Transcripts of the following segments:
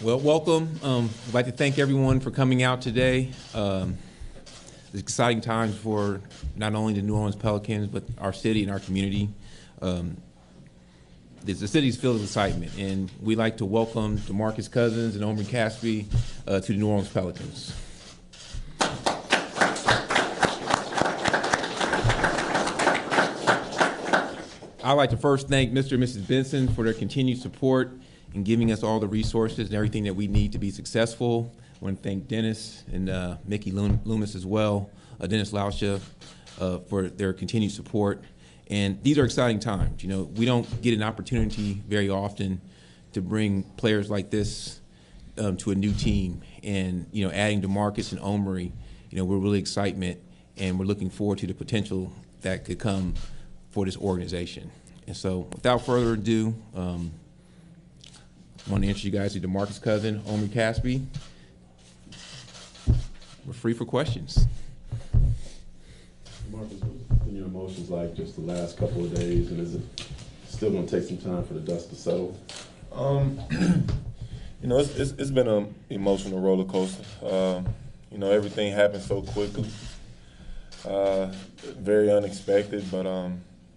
Well, welcome. I'd like to thank everyone for coming out today. It's exciting times for not only the New Orleans Pelicans, but our city and our community. The city's filled with excitement, and we'd like to welcome DeMarcus Cousins and Omri Casspi to the New Orleans Pelicans. I'd like to first thank Mr. and Mrs. Benson for their continued support in giving us all the resources and everything that we need to be successful. I want to thank Dennis and Mickey Loomis as well, Dennis Lauscha, for their continued support. And these are exciting times. You know, we don't get an opportunity very often to bring players like this to a new team. And, you know, adding DeMarcus and Omri, you know, we're really excited, and we're looking forward to the potential that could come for this organization. And so without further ado, I want to introduce you guys to DeMarcus Cousins, Omri Casspi. We're free for questions. DeMarcus, what's been your emotions like just the last couple of days, and is it still going to take some time for the dust to settle? You know, it's been an emotional roller coaster. You know, everything happened so quickly, very unexpected. But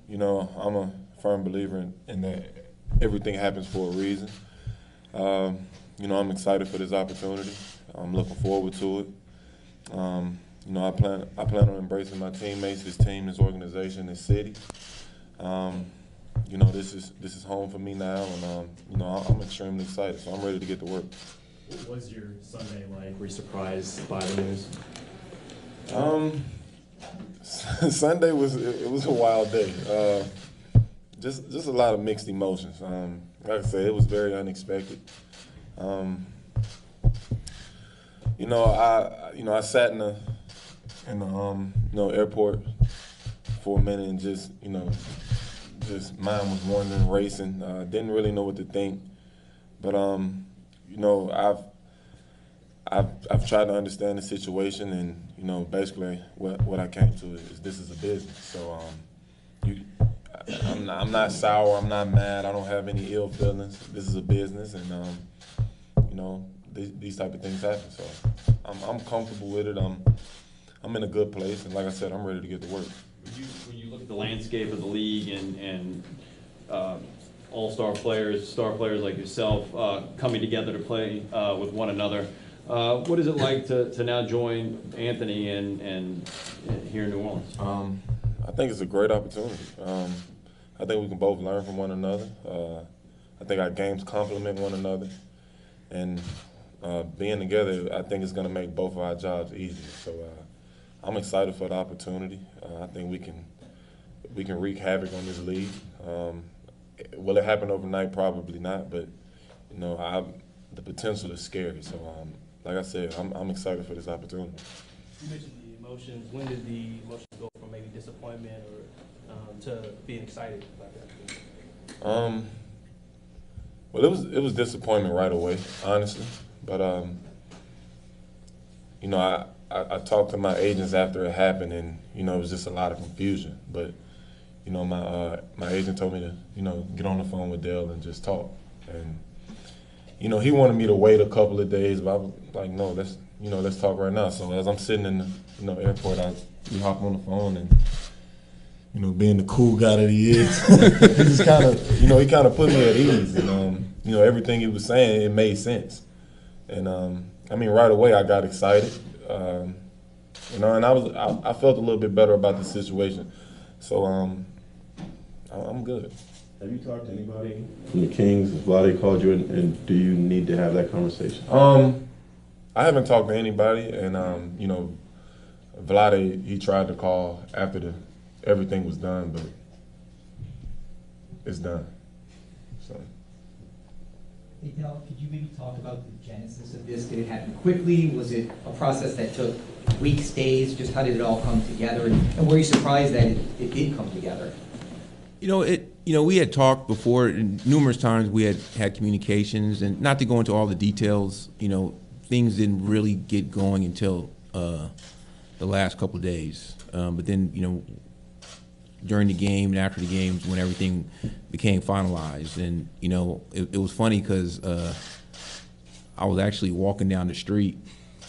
you know, I'm a firm believer in that everything happens for a reason. You know, I'm excited for this opportunity. I'm looking forward to it. You know, I plan on embracing my teammates, this team, this organization, this city. You know, this is home for me now, and you know, I'm extremely excited. So I'm ready to get to work. What was your Sunday like? Were you surprised by the news? Sunday was a wild day. Just a lot of mixed emotions. Like I said, it was very unexpected. You know, I sat in the airport for a minute and just mind was wandering, racing. Didn't really know what to think, but you know, I've tried to understand the situation, and you know, basically what I came to is this is a business. So I'm not sour. I'm not mad. I don't have any ill feelings. This is a business, and you know, these type of things happen. So I'm comfortable with it. I'm in a good place, and like I said, I'm ready to get to work. When you look at the landscape of the league and all-star players, star players like yourself coming together to play with one another, what is it like to now join Anthony and here in New Orleans? I think it's a great opportunity. I think we can both learn from one another. I think our games complement one another, and being together, I think it's going to make both of our jobs easier. So I'm excited for the opportunity. I think we can wreak havoc on this league. Will it happen overnight? Probably not, but you know, the potential is scary. So like I said, I'm excited for this opportunity. You mentioned the emotions. When did the emotions go from maybe disappointment or to being excited about that? Well, it was disappointment right away, honestly. But you know, I talked to my agents after it happened, and you know, it was just a lot of confusion. But you know, my agent told me to, you know, get on the phone with Dale and just talk. And you know, he wanted me to wait a couple of days, but I was like, no, let's talk right now. So as I'm sitting in the airport, we hop on the phone, and you know, being the cool guy that he is, he just kind of, you know, he kind of put me at ease. And you know, everything he was saying, it made sense. And I mean, right away I got excited. You know, and I felt a little bit better about the situation. So I'm good. Have you talked to anybody from the Kings? Has Vlade called you, and do you need to have that conversation? I haven't talked to anybody, and you know, Vlade, he tried to call after everything was done, but it's done. So. Hey, Del, could you maybe talk about the genesis of this? Did it happen quickly? Was it a process that took weeks, days? Just how did it all come together? And were you surprised that it did come together? You know, we had talked before, and numerous times we had communications, and not to go into all the details, you know, things didn't really get going until the last couple of days. But then, you know, during the game and after the games, when everything became finalized, and you know, it was funny because I was actually walking down the street.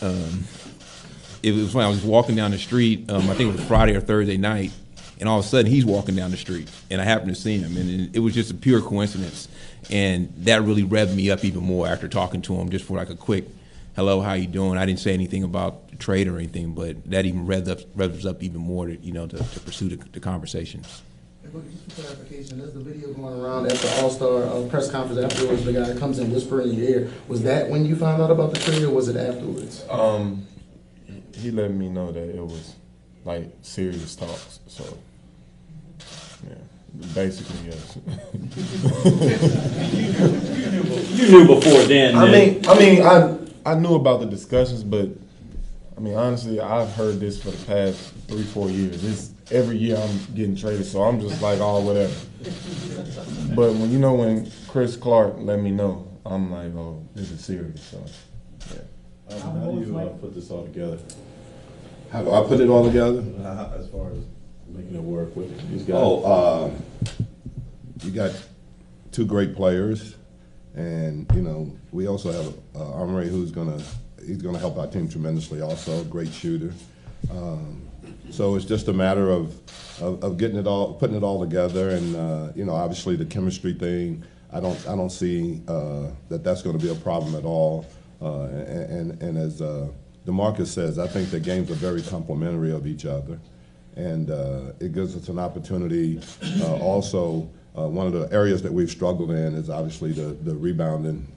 It was when I was walking down the street, I think it was Friday or Thursday night, and all of a sudden he's walking down the street, and I happened to see him, and it was just a pure coincidence. And that really revved me up even more after talking to him, just for like a quick, hello, how you doing? I didn't say anything about the trade or anything, but that even revs up even more to pursue the conversations. Just for clarification, there's the video going around at the All-Star press conference afterwards. The guy comes in whispering in your ear. Was that when you found out about the trade, or was it afterwards? He let me know that it was like serious talks. So, yeah, basically yes. You knew before then. I knew about the discussions, but I mean, honestly, I've heard this for the past 3-4 years. Every year I'm getting traded, so I'm just like, oh, whatever. But when Chris Clark let me know, I'm like, oh, this is serious. So, yeah. How do you put this all together? How do I put it all together? As far as making it work with these guys? You got two great players, and we also have Omri, who's he's gonna help our team tremendously. Also, great shooter. So it's just a matter of getting it all, putting it all together, and obviously the chemistry thing. I don't see that's going to be a problem at all. And as DeMarcus says, I think the games are very complementary of each other, and it gives us an opportunity. Also, one of the areas that we've struggled in is obviously the rebounding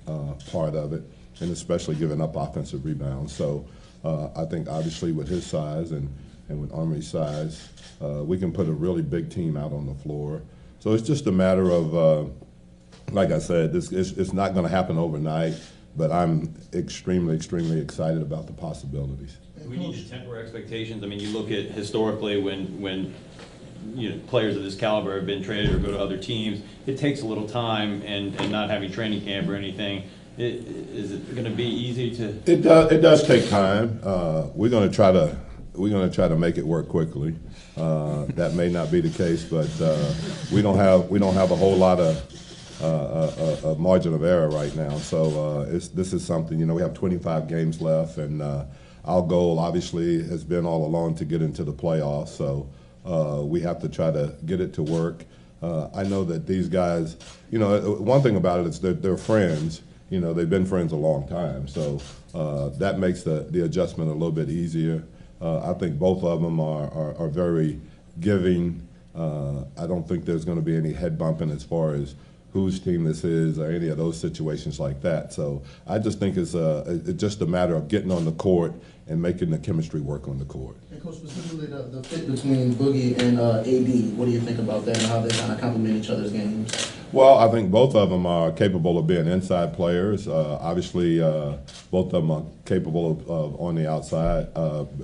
part of it, and especially giving up offensive rebounds. So I think obviously with his size and with Omri's size, we can put a really big team out on the floor. So it's just a matter of, like I said, it's not going to happen overnight, but I'm extremely, extremely excited about the possibilities. We need to temper expectations. I mean, you look at historically when players of this caliber have been traded or go to other teams, it takes a little time, and not having training camp or anything. Is it going to be easy to? It does take time. We're going to try to make it work quickly. That may not be the case, but we don't have a whole lot of margin of error right now. So this is something. We have 25 games left, and our goal obviously has been all along to get into the playoffs. So we have to try to get it to work. I know that these guys. One thing about it is that they're friends. They've been friends a long time, so that makes the adjustment a little bit easier. I think both of them are very giving. I don't think there's going to be any head bumping as far as whose team this is or any of those situations like that. So I just think it's just a matter of getting on the court and making the chemistry work on the court. And Coach, specifically the fit between Boogie and AD, what do you think about that and how they kind of complement each other's games? Well, I think both of them are capable of being inside players. Obviously, both of them are capable of on the outside,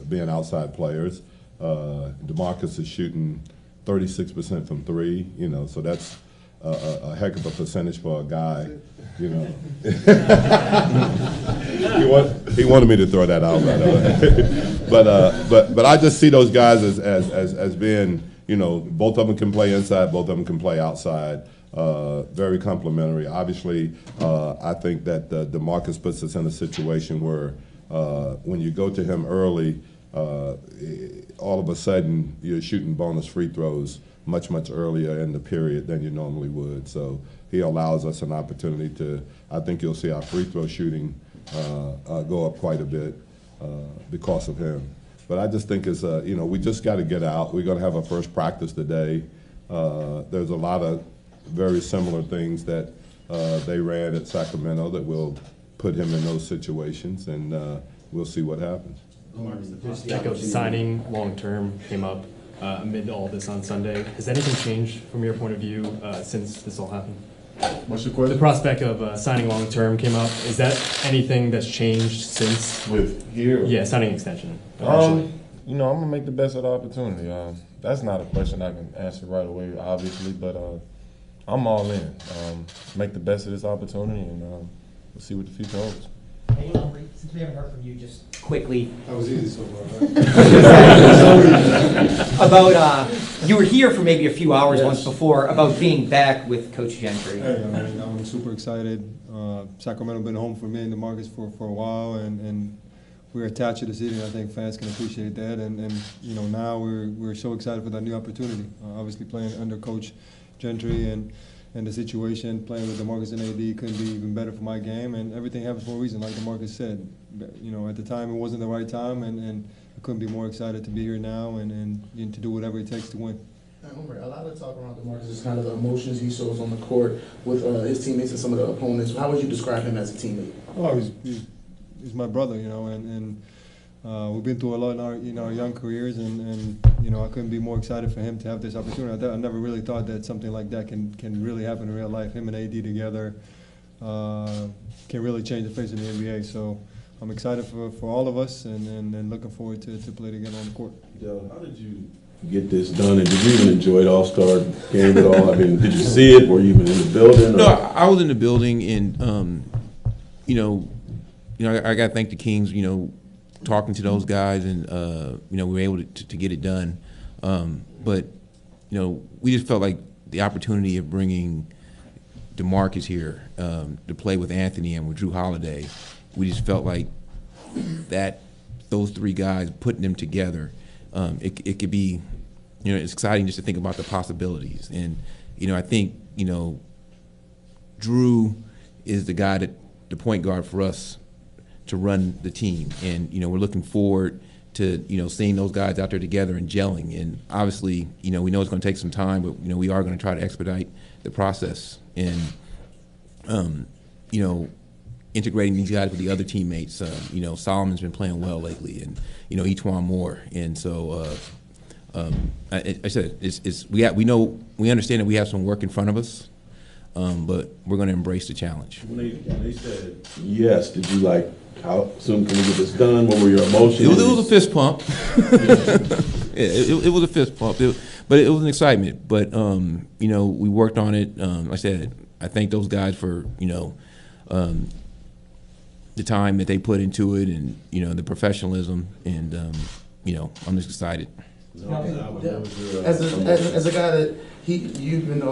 being outside players. DeMarcus is shooting 36% from three, so that's a heck of a percentage for a guy, He wanted me to throw that out, but I just see those guys as being, both of them can play inside, both of them can play outside. Very complimentary. Obviously, I think that DeMarcus puts us in a situation where when you go to him early, all of a sudden you're shooting bonus free throws much earlier in the period than you normally would. So he allows us an opportunity to. I think you'll see our free throw shooting go up quite a bit because of him. But I just think it's we just got to get out. We're going to have a first practice today. There's a lot of very similar things that they ran at Sacramento that will put him in those situations, and we'll see what happens. The prospect of signing long-term came up amid all this on Sunday. Has anything changed from your point of view since this all happened? What's your question? The prospect of signing long-term came up. Is that anything that's changed since? With here? Yeah, signing extension. I'm gonna make the best of the opportunity. That's not a question I can answer right away, obviously, but I'm all in. Make the best of this opportunity, and we'll see what the future holds. Hey, Omri, since we haven't heard from you, just quickly. That was easy so far, About, you were here for maybe a few hours Yes. once before, about being back with Coach Gentry. Hey, I'm super excited. Sacramento been home for me and DeMarcus for a while, and we're attached to the city, and I think fans can appreciate that. And you know, now we're so excited for that new opportunity. Obviously playing under Coach Gentry and the situation, playing with DeMarcus and AD couldn't be even better for my game, and everything happens for a reason, like DeMarcus said. You know, at the time it wasn't the right time, and I couldn't be more excited to be here now and to do whatever it takes to win. Omri, a lot of talk around DeMarcus is kind of the emotions he shows on the court with his teammates and some of the opponents. How would you describe him as a teammate? Oh, he's my brother, you know, and we've been through a lot in our young careers, and you know, I couldn't be more excited for him to have this opportunity. I never really thought that something like that can really happen in real life. Him and AD together can really change the face of the NBA. So I'm excited for all of us, and looking forward to play together on the court. Del, how did you get this done, and did you even enjoy the All-Star game at all? I mean, did you see it? Were you even in the building? No, I was in the building, and you know, I got to thank the Kings. You know, talking to those guys, and you know, we were able to get it done. But you know, we just felt like the opportunity of bringing DeMarcus here to play with Anthony and with Drew Holiday, we just felt like that those three guys, putting them together, it could be, you know, it's exciting just to think about the possibilities. And you know, I think, you know, Drew is the guy the point guard for us to run the team, and you know, we're looking forward to, you know, seeing those guys out there together and gelling. And obviously, you know, we know it's going to take some time, but you know, we are going to try to expedite the process, and you know, integrating these guys with the other teammates. You know, Solomon's been playing well lately, and you know, E'Twaun Moore, and so I said we understand that we have some work in front of us, but we're going to embrace the challenge. When they said yes, did you like, how soon can we get this done? What were your emotions? It was a fist pump. it was a fist pump, but it was an excitement. But you know, we worked on it. Like I said, I thank those guys for, you know, the time that they put into it, and you know, the professionalism, and you know, I'm just excited. As a guy that you've been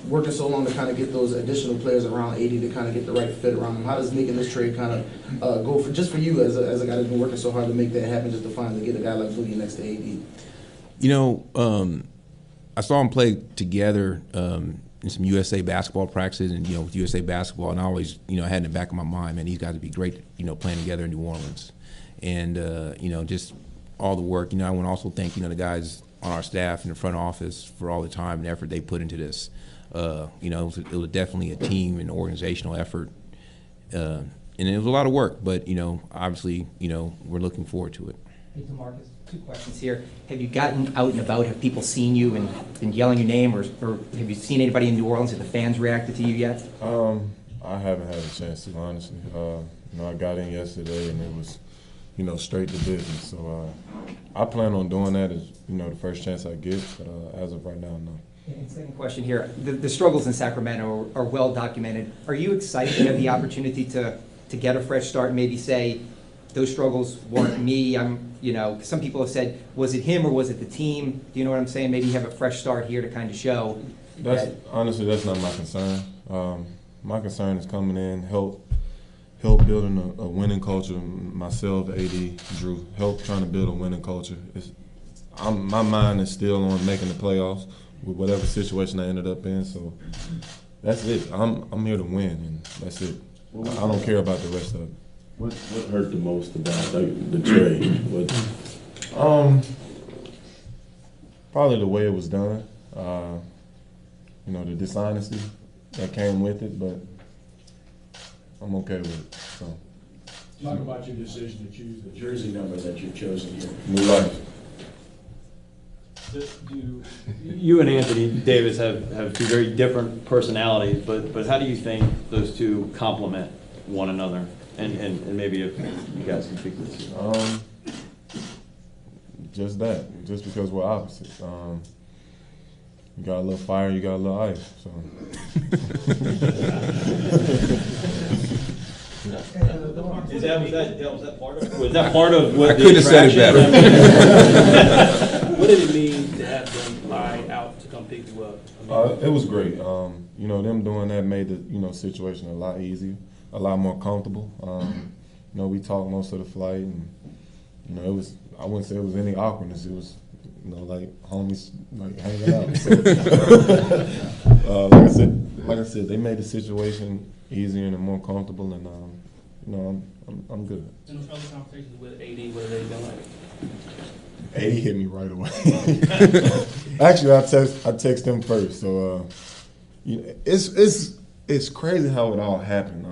working so long to kind of get those additional players around AD to kind of get the right fit around him, how does making this trade kind of go for you as a guy that's been working so hard to make that happen, just to finally get a guy like Boogie next to AD? You know, I saw them play together in some USA basketball practices, and you know, with USA basketball, and I always, you know, I had in the back of my mind, man, these guys would be great, you know, playing together in New Orleans, and you know, just all the work. You know, I want to also thank, you know, the guys on our staff in the front office for all the time and effort they put into this. You know, it was definitely a team and organizational effort, and it was a lot of work. But you know, obviously, you know, we're looking forward to it. Hey, DeMarcus, 2 questions here. Have you gotten out and about? Have people seen you and been yelling your name, or have you seen anybody in New Orleans? Have the fans reacted to you yet? I haven't had a chance to, honestly. You know, I got in yesterday, and it was, you know, straight to business. So I plan on doing that as, you know, the first chance I get. But as of right now, no. And second question here: the struggles in Sacramento are well documented. Are you excited to have the opportunity to get a fresh start and maybe say, those struggles weren't me? You know, some people have said, was it him or was it the team? Do you know what I'm saying? Maybe you have a fresh start here to kind of show. Honestly, that's not my concern. My concern is coming in, help building a winning culture. Myself, AD, Drew, help trying to build a winning culture. My mind is still on making the playoffs with whatever situation I ended up in. So that's it. I'm here to win, and that's it. I don't care about the rest of it. What hurt the most about the trade? Probably the way it was done. You know, the dishonesty that came with it, but I'm okay with it. So. Talk about your decision to choose the jersey number that you've chosen here. New life. You and Anthony Davis have two very different personalities, but how do you think those two complement one another? And maybe if you guys can speak to this. Just that. Just because we're opposites. You got a little fire, you got a little ice. So. Was that part of? Was that part of what? I couldn't have said it better. What did it mean to have them fly out to come pick you up? It was great. You know, them doing that made the situation a lot easier, a lot more comfortable. You know, we talked most of the flight, and you know, it was. I wouldn't say it was any awkwardness. It was, you know, like homies like hanging out. So, like I said, they made the situation easier and more comfortable, and you know, I'm good. In those early conversations with AD, what have they been like? AD hit me right away. Actually, I text him first. So, you know, it's crazy how it all happened.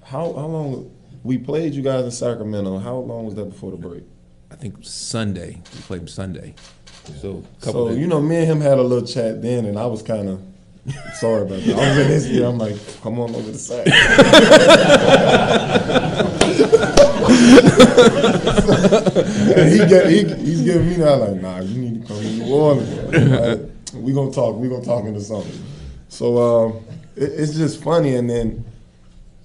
How long we played you guys in Sacramento? How long was that before the break? I think Sunday. We played him Sunday. So, you know, me and him had a little chat then, and I was kind of sorry about that. I was in his ear. I'm like, come on over the side. He's giving me that like, nah, you need to come to New Orleans. Right? We gonna talk into something. So it's just funny, and then,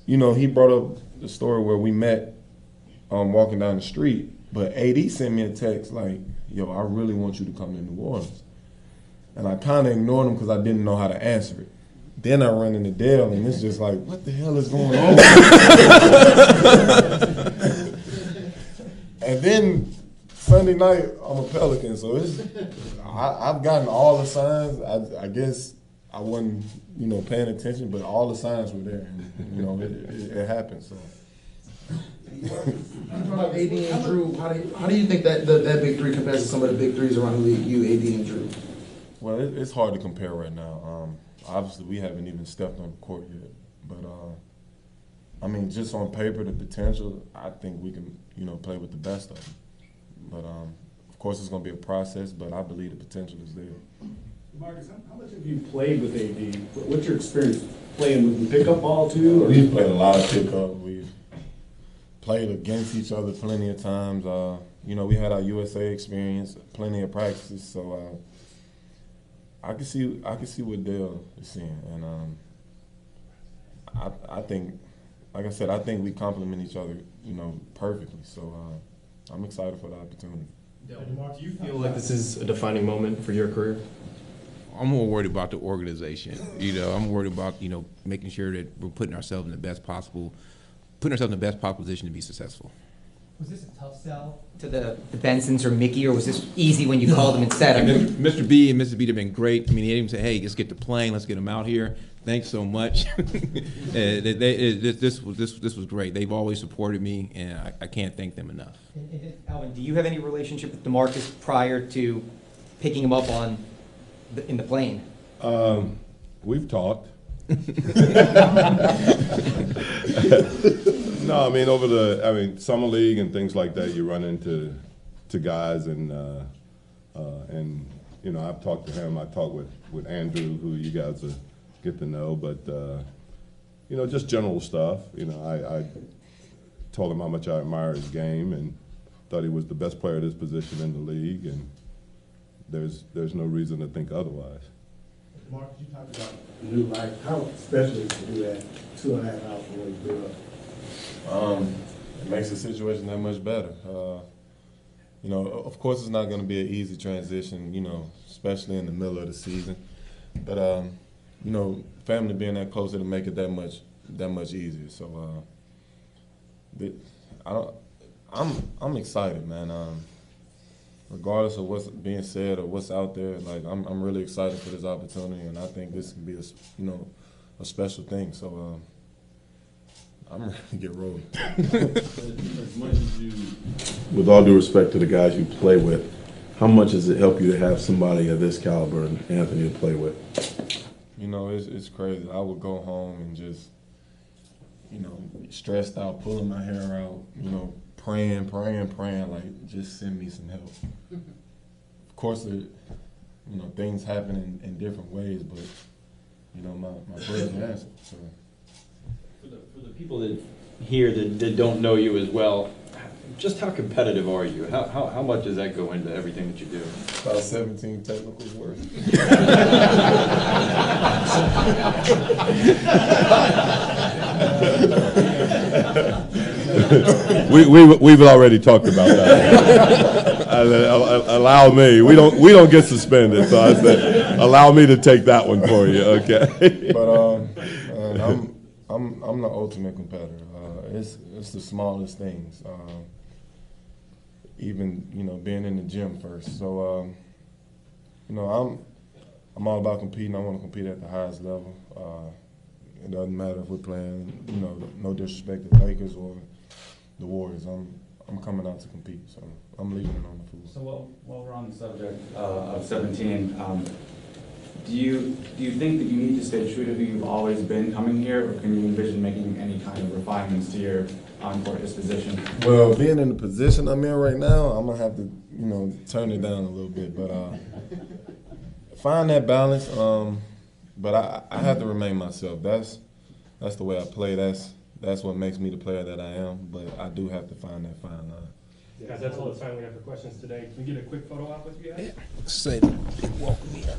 you know, he brought up the story where we met walking down the street, but AD sent me a text like, yo, I really want you to come to New Orleans. And I kind of ignored him because I didn't know how to answer it. Then I run into Dale, and it's just like, what the hell is going on? And then Sunday night, I'm a Pelican, so I've gotten all the signs. I guess I wasn't, you know, paying attention, but all the signs were there. And, you know, it happened. So. AD and Drew, how do you think that big three compares to some of the big threes around the league? You, AD, and Drew. Well, it's hard to compare right now. Obviously, we haven't even stepped on the court yet, but I mean, just on paper, the potential, I think we can, you know, play with the best of them. But of course, it's going to be a process, but I believe the potential is there. DeMarcus, how much have you played with AD? What's your experience playing with him? Pickup ball too? Or? We've played a lot of pickup. We've played against each other plenty of times. You know, we had our USA experience, plenty of practices, so I can see what Dale is seeing, and I think, like I said, I think we complement each other, you know, perfectly. So I'm excited for the opportunity. DeMarcus, do you feel like this is a defining moment for your career? I'm more worried about the organization. You know, I'm worried about, you know, making sure that we're putting ourselves in the best possible position to be successful. Was this a tough sell to the Bensons or Mickey, or was this easy when you called them and said, I mean, Mr. B and Mrs. B have been great. I mean, they didn't even say, hey, let's get the plane, let's get them out here. Thanks so much. This was great. They've always supported me, and I can't thank them enough. And Alvin, do you have any relationship with DeMarcus prior to picking him up in the plane? We've talked. No, I mean, summer league and things like that, you run into guys, and you know, I've talked to him. I talked with Andrew, who you guys get to know, but you know, just general stuff. You know, I told him how much I admire his game and thought he was the best player at his position in the league, and there's no reason to think otherwise. Marcus, you talked about new life. How special is it to do that 2.5 hours from where you grew up? It makes the situation that much better. You know, of course, it's not going to be an easy transition, you know, especially in the middle of the season. But you know, family being that close, it'll make it that much easier. So I'm excited, man. Regardless of what's being said or what's out there, like I'm really excited for this opportunity, and I think this can be a special thing. So I'm ready to get rolling. As much as you, with all due respect to the guys you play with, how much does it help you to have somebody of this caliber and Anthony to play with? You know, it's crazy. I would go home and just, you know, stressed out, pulling my hair out, you know, praying, like, just send me some help. Of course, you know, things happen in different ways, but, you know, my prayers are answered. So. For the people that don't know you as well, just how competitive are you? How much does that go into everything that you do? About 17 technicals worth. We've already talked about that. Allow me. We don't get suspended, so I said, allow me to take that one for you. Okay. But and I'm the ultimate competitor. It's the smallest things. Even being in the gym first. So I'm all about competing. I want to compete at the highest level. It doesn't matter if we're playing, no disrespect to the Lakers or the Warriors. I'm coming out to compete, so I'm leaving it on the floor. So while we're on the subject of 17, do you think that you need to stay true to who you've always been coming here, or can you envision making any kind of refinements to your on-court disposition? Well, being in the position I'm in right now, I'm gonna have to turn it down a little bit, but find that balance. But I have to remain myself. That's the way I play. That's what makes me the player that I am. But I do have to find that fine line. Guys, that's all the time we have for questions today. Can we get a quick photo op with you guys? Say welcome here.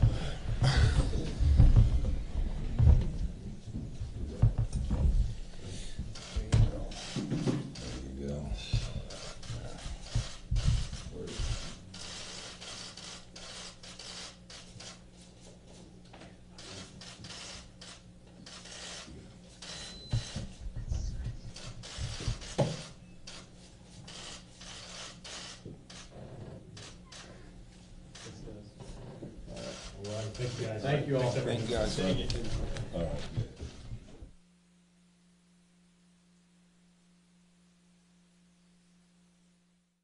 Thank you guys. Thank you all. Thank you guys. All right.